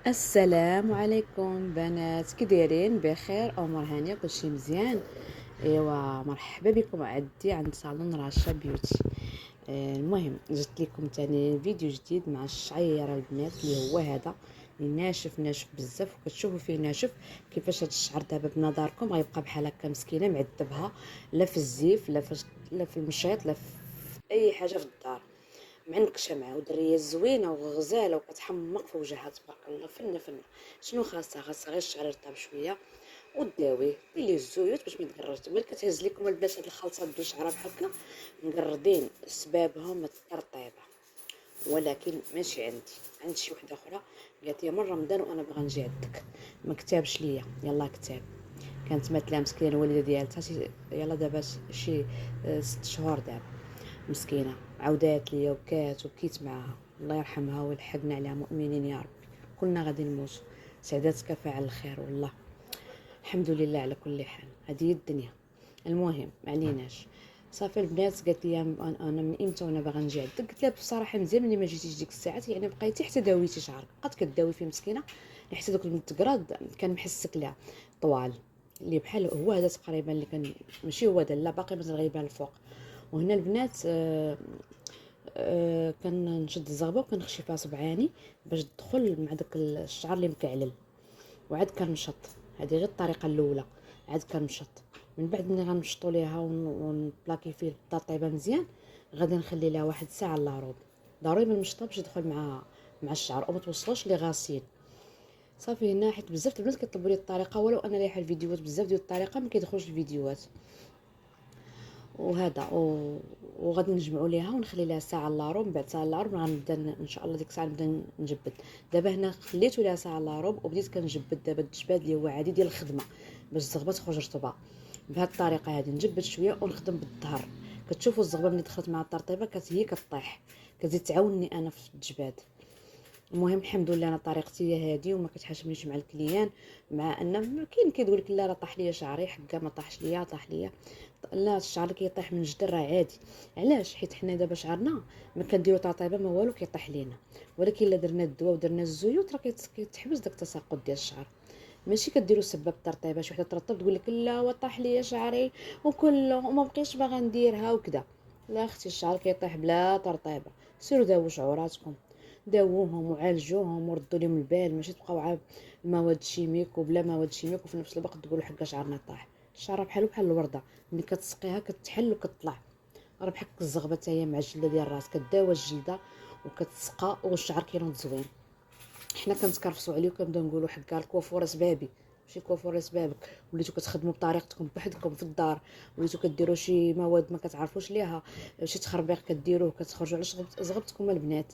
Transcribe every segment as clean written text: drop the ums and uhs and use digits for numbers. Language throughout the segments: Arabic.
السلام عليكم بنات، كي دايرين؟ بخير؟ امور هانيه؟ كلشي مزيان؟ ايوا مرحبا بكم عندي عند صالون رشا بيوتي. المهم جبت لكم تاني فيديو جديد مع الشعيره البنات اللي هو هذا اللي ناشف بزاف، وكتشوفوا فيه ناشف كيفاش هذا الشعر دابا بنظركم غيبقى بحال هكا مسكينه معذبها، لا في الزيف لا في المشيط لا في اي حاجه في الدار. معندكش معاه ودريه زوينه وغزاله وكتحمق في وجهها تبارك الله فنه. شنو خاصها غير الشعر يرطب شويه وداويه، ديري الزيوت باش ما يتقررش. ملي كتهز لكم البنات هاد الخلطه دو شعره بحال هكا مقردين سبابهم الترطيبه، ولكن ماشي عند شي وحده اخرى قالت لي من رمضان وانا بغا نجي عندك، ما كتابش ليا يلا كتاب. كانت ماتلا مسكينه الوالده ديالتها يلا دابا شي 6 شهور دابا مسكينه، عاودات ليا وبكيت معاها، الله يرحمها ويلحقنا عليها مؤمنين يا ربي، كلنا غادي نموتوا. سعداتك فاعل الخير والله، الحمد لله على كل حال، هذه هي الدنيا. المهم ما عليناش. صافي البنات قالت لي انا من امتى وانا باغا نجي عندك، قلت لها بصراحه مزيان ملي ما جيتيش ديك الساعات، يعني بقيتي حتى داويتي شعرك، بقات كداوي فيه مسكينه حتى دوك التقراد كان محسك لها طوال اللي بحال هو هذا تقريبا اللي كان، ماشي هو هذا لا باقي مثلا غيبان الفوق. وهنا البنات كنشد الزغبه وكنخشي فيها صبعاني باش تدخل مع داك الشعر اللي مكعلل، وعاد كنمشط. هذه غير الطريقه الاولى، عاد كنمشط. من بعد ملي غنمشطوا ليها ونبلاكي فيه الترطيبه مزيان، غادي نخلي لها واحد ساعه الا ربع، ضروري من المشطه باش يدخل مع الشعر وما توصلوش لي غاسين. صافي هنا حيت بزاف البنات كيطلبوا لي الطريقه، ولو انا رايحه الفيديوهات بزاف ديال الطريقه ما كيدخلوش الفيديوهات وهذا وغادي نجمعوا ليها ونخلي لها ساعه الا ربع. من بعد ساعه الا ربع غنبدا ان شاء الله ديك الساعه نبدا نجبد. دابا هنا خليتو لها ساعه الا ربع وبديت كنجبد دابا الجباد اللي هو عادي ديال الخدمه باش الزغبه تخرج رطبه. بهذه الطريقه هذه نجبد شويه ونخدم بالظهر. كتشوفوا الزغبه ملي دخلت مع الترطيبه هي كطيح، كتزيد تعاونني انا في الجباد. المهم الحمد لله انا طريقتي هي هذه وما كتحاشمنيش مع الكليان، مع ان كاين كيقول لك لا راه طاح ليا شعري، حكا ما طاحش ليا، طاح ليا. لا الشعر اللي كيطيح من جدر راه عادي. علاش؟ حيت حنا دابا شعرنا ما كنديرو ترطيبه ما والو كيطيح لينا، ولكن الا درنا الدواء ودرنا الزيوت راه كيتحبس داك التساقط ديال الشعر. ماشي كديروا سبب الترطيبه، شي وحده ترطب تقول لك لا وطاح ليا شعري وكله وما بقيتش باغا نديرها وكذا. لا اختي الشعر كيطيح بلا ترطيبه. سيروا داووا شعوراتكم، داووهم وعالجوهم وردوا لهم البال، ماشي تبقاو عا المواد شيميك وبلا مواد شيميك وفي نفس الوقت تقولوا حكا شعرنا طاح. الشعر بحال الورده، ملي كتسقيها كتحل وكتطلع، راه بحال الزغبه حتى هي مع الجلده ديال الراس كداوى الجلده وكتسقى والشعر كينوض زوين. حنا كنتكرفسوا عليه وكنبداو نقولوا حكا الكوافوره سبابي، ماشي كوافوره سبابك. وليتو كتخدموا بطريقتكم بوحدكم في الدار، وليتو كديروا شي مواد ما كتعرفوش ليها، شي تخربيق كديروه كتخرجوا على زغبتكم البنات.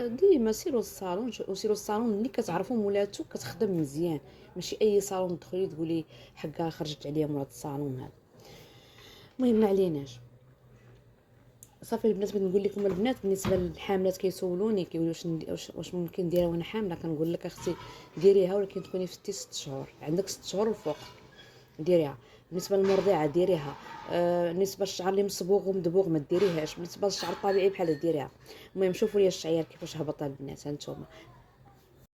ديما سيروا للصالون وسيروا للصالون اللي كتعرفوا مولاتو كتخدم مزيان، ماشي اي صالون تدخلي تقولي حكا خرجت عليا مولات الصالون هذا. المهم ما عليناش. صافي البنات بغيت نقول لكم البنات بالنسبه للحاملات كيسولوني كيقولوا واش ممكن نديرها وانا حامله. كنقول لك اختي ديريها ولكن تكوني فتي 6 شهور، عندك 6 شهور الفوق ديريها. بالنسبه للمرضعه ديريها. بالنسبه للشعر اللي مصبوغ ومدبوغ ما ديريهاش. بالنسبه للشعر الطبيعي بحال ديريها. المهم شوفوا لي الشعير كيفاش هبط البنات هانتوما.